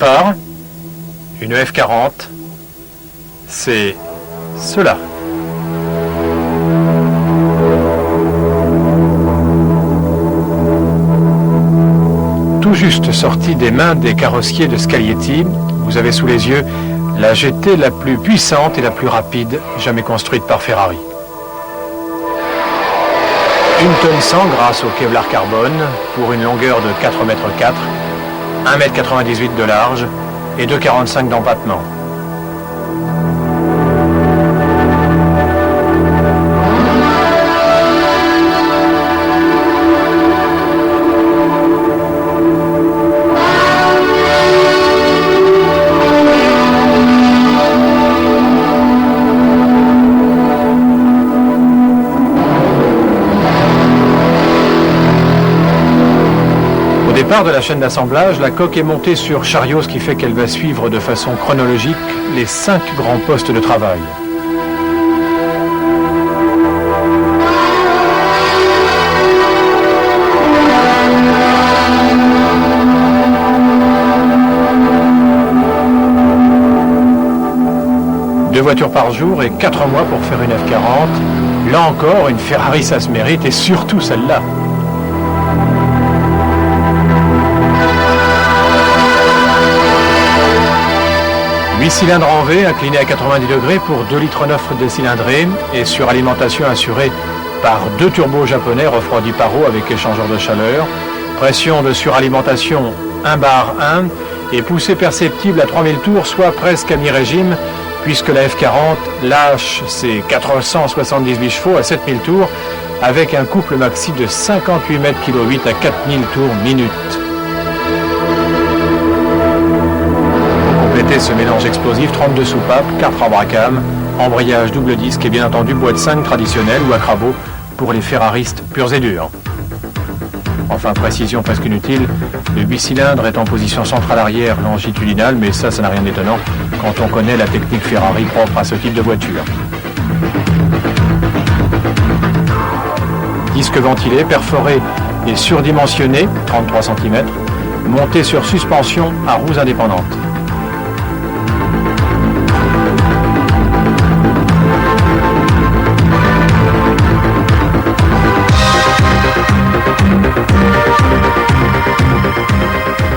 départ, une F40, c'est cela. Tout juste sorti des mains des carrossiers de Scaglietti, vous avez sous les yeux la GT la plus puissante et la plus rapide jamais construite par Ferrari. 1 tonne 100 grâce au Kevlar carbone pour une longueur de 4,4 m, 1,98 m de large et 2,45 m d'empattement. Au départ de la chaîne d'assemblage, la coque est montée sur chariot, ce qui fait qu'elle va suivre de façon chronologique les 5 grands postes de travail. Deux voitures par jour et 4 mois pour faire une F40. Là encore, une Ferrari, ça se mérite, et surtout celle-là. Cylindres en V, inclinés à 90 degrés pour 2,9 litres de cylindrée et suralimentation assurée par 2 turbos japonais refroidis par eau avec échangeur de chaleur. Pression de suralimentation 1 bar 1 et poussée perceptible à 3000 tours, soit presque à mi-régime, puisque la F40 lâche ses 478 chevaux à 7000 tours avec un couple maxi de 58 mètres kg 8 à 4000 tours minute. Ce mélange explosif, 32 soupapes, 4 Abracam, embrayage double disque et bien entendu boîte 5 traditionnelle ou à crabot pour les ferraristes purs et durs. Enfin, précision presque inutile, le 8 cylindres est en position centrale arrière longitudinale, mais ça n'a rien d'étonnant quand on connaît la technique Ferrari propre à ce type de voiture. Disque ventilé, perforé et surdimensionné, 33 cm, monté sur suspension à roues indépendantes.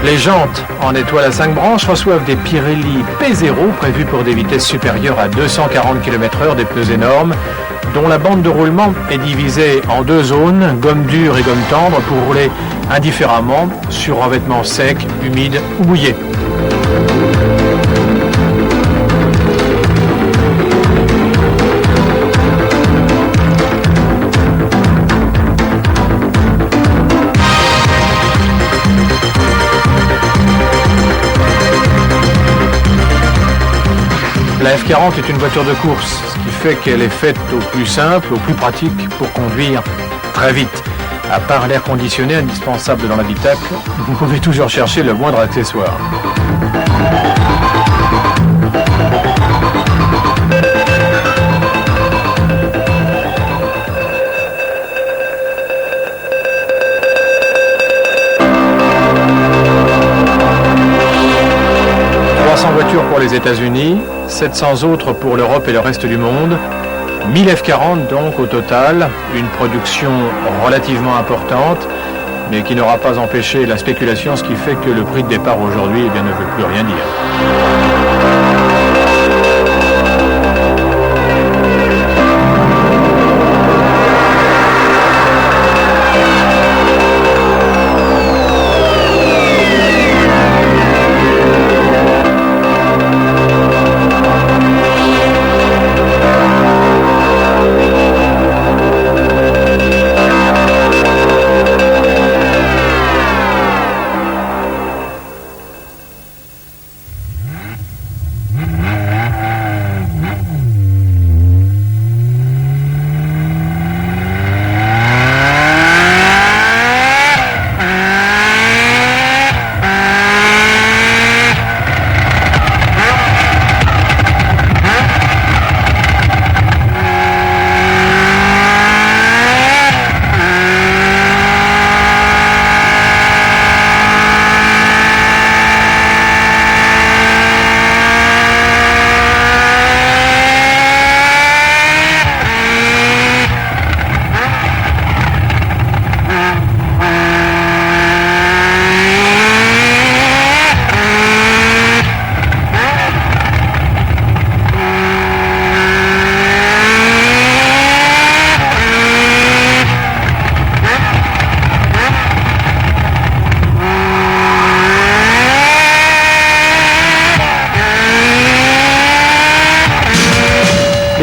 Les jantes en étoile à 5 branches reçoivent des Pirelli P0 prévus pour des vitesses supérieures à 240 km/h, des pneus énormes, dont la bande de roulement est divisée en 2 zones, gomme dure et gomme tendre, pour rouler indifféremment sur revêtement sec, humide ou mouillé. La F40 est une voiture de course, ce qui fait qu'elle est faite au plus simple, au plus pratique pour conduire très vite. À part l'air conditionné indispensable dans l'habitacle, vous pouvez toujours chercher le moindre accessoire. Voitures pour les États-Unis, 700 autres pour l'Europe et le reste du monde, 1000 F40 donc au total, une production relativement importante, mais qui n'aura pas empêché la spéculation, ce qui fait que le prix de départ aujourd'hui ne veut plus rien dire.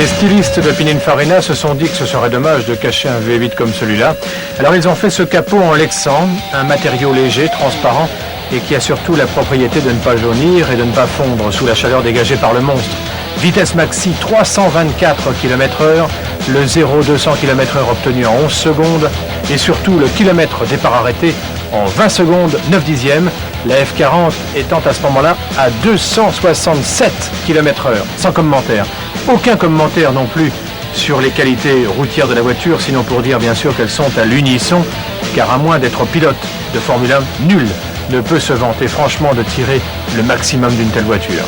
Les stylistes de Pininfarina se sont dit que ce serait dommage de cacher un V8 comme celui-là. Alors ils ont fait ce capot en Lexan, un matériau léger, transparent et qui a surtout la propriété de ne pas jaunir et de ne pas fondre sous la chaleur dégagée par le monstre. Vitesse maxi 324 km/h, le 0-200 km/h obtenu en 11 secondes et surtout le kilomètre départ arrêté en 20 secondes 9 dixièmes, la F40 étant à ce moment-là à 267 km/h, sans commentaire. Aucun commentaire non plus sur les qualités routières de la voiture, sinon pour dire bien sûr qu'elles sont à l'unisson, car à moins d'être pilote de Formule 1, nul ne peut se vanter franchement de tirer le maximum d'une telle voiture.